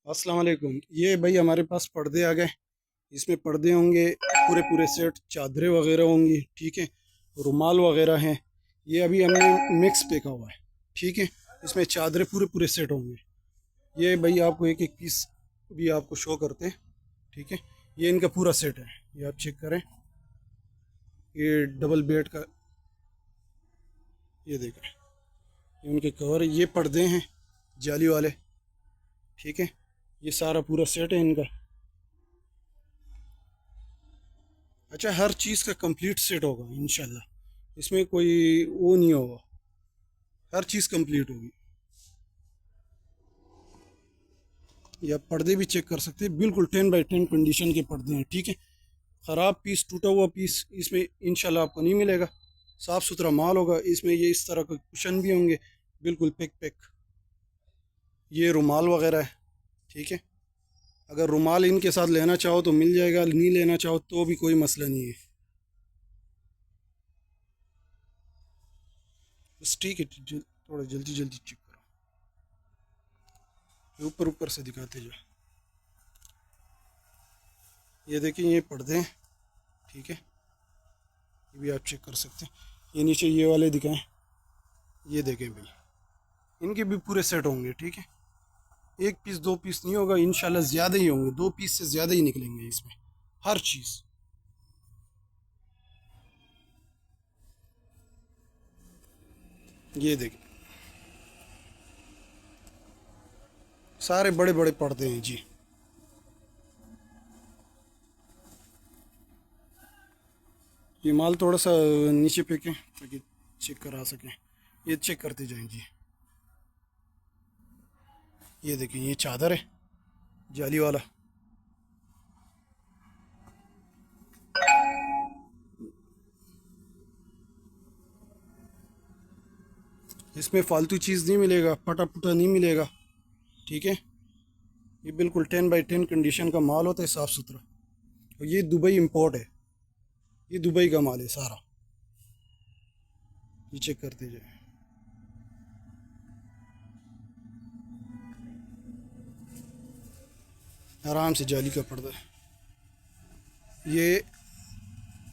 अस्सलाम वालेकुम। ये भाई हमारे पास पर्दे आ गए। इसमें पर्दे होंगे पूरे पूरे सेट, चादरें वगैरह होंगी, ठीक है, रुमाल वगैरह हैं। ये अभी हमने मिक्स फेंका हुआ है, ठीक है। इसमें चादरें पूरे पूरे सेट होंगे। ये भाई आपको एक एक पीस भी आपको शो करते हैं, ठीक है। ये इनका पूरा सेट है, ये आप चेक करें। ये डबल बेड का, ये देखें, ये उनके कवर, ये पर्दे हैं जाली वाले, ठीक है। ये सारा पूरा सेट है इनका। अच्छा, हर चीज़ का कंप्लीट सेट होगा इंशाल्लाह, इसमें कोई वो नहीं होगा, हर चीज़ कंप्लीट होगी। या पर्दे भी चेक कर सकते हैं, बिल्कुल 10 बाई 10 कंडीशन के पर्दे हैं, ठीक है। ख़राब पीस, टूटा हुआ पीस इसमें इंशाल्लाह आपको नहीं मिलेगा। साफ़ सुथरा माल होगा इसमें। ये इस तरह के कुशन भी होंगे, बिल्कुल पैक पैक। ये रुमाल वगैरह है, ठीक है। अगर रुमाल इनके साथ लेना चाहो तो मिल जाएगा, नहीं लेना चाहो तो भी कोई मसला नहीं है। बस ठीक है, थोड़ा जल्दी जल्दी चेक करो, ऊपर ऊपर से दिखाते जाओ। ये देखिए, ये पर्दे हैं, ठीक है। ये भी आप चेक कर सकते हैं। ये नीचे ये वाले दिखाएं, ये देखें भाई, इनके भी पूरे सेट होंगे, ठीक है। एक पीस दो पीस नहीं होगा इंशाल्लाह, ज़्यादा ही होंगे, 2 पीस से ज़्यादा ही निकलेंगे इसमें, हर चीज़। ये देखें, सारे बड़े बड़े पर्दे हैं जी। ये माल थोड़ा सा नीचे फेंकें ताकि चेक करा सकें। ये चेक करते जाएं जी। ये देखें, ये चादर है जाली वाला। इसमें फालतू चीज़ नहीं मिलेगा, फटा फुटा नहीं मिलेगा, ठीक है। ये बिल्कुल 10 बाई 10 कंडीशन का माल होता है, साफ़ सुथरा। और ये दुबई इंपोर्ट है, ये दुबई का माल है सारा। ये चेक करते जाए। आराम से जाली का पर्दा है। ये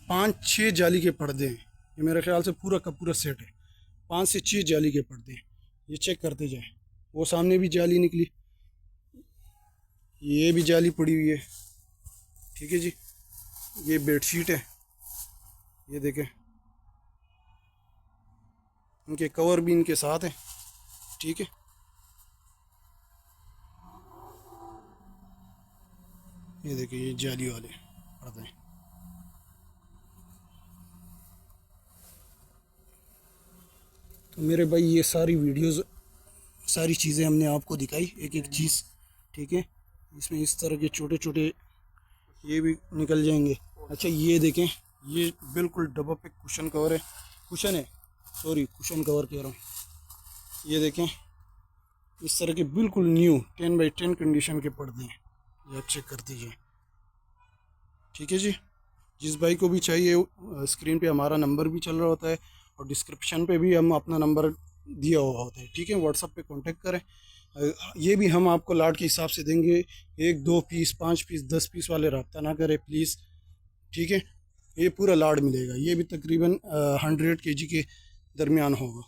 5-6 जाली के पर्दे हैं। ये मेरे ख्याल से पूरा का पूरा सेट है, 5 से 6 जाली के पर्दे हैं। ये चेक करते जाएं। वो सामने भी जाली निकली, ये भी जाली पड़ी हुई है, ठीक है जी। ये बेडशीट है, ये देखें, इनके कवर भी इनके साथ है, ठीक है। ये देखें, ये जाली वाले पर्दे हैं। तो मेरे भाई, ये सारी वीडियोस, सारी चीज़ें हमने आपको दिखाई, एक एक चीज़, ठीक है। इसमें इस तरह के छोटे छोटे ये भी निकल जाएंगे। अच्छा, ये देखें, ये बिल्कुल डब्बा पे कुशन कवर है, कुशन है, सॉरी, कुशन कवर कह रहा हूँ। ये देखें, इस तरह के बिल्कुल न्यू 10 बाई 10 कंडीशन के पर्दे हैं। ये आप चेक कर दीजिए, ठीक है जी। जिस भाई को भी चाहिए, स्क्रीन पे हमारा नंबर भी चल रहा होता है और डिस्क्रिप्शन पे भी हम अपना नंबर दिया हुआ होता है, ठीक है। व्हाट्सअप पे कांटेक्ट करें। ये भी हम आपको लाट के हिसाब से देंगे, 1-2 पीस, 5 पीस, 10 पीस वाले रब्ता ना करें प्लीज़, ठीक है। ये पूरा लाट मिलेगा, ये भी तकरीबन 100 kg के दरमियान होगा।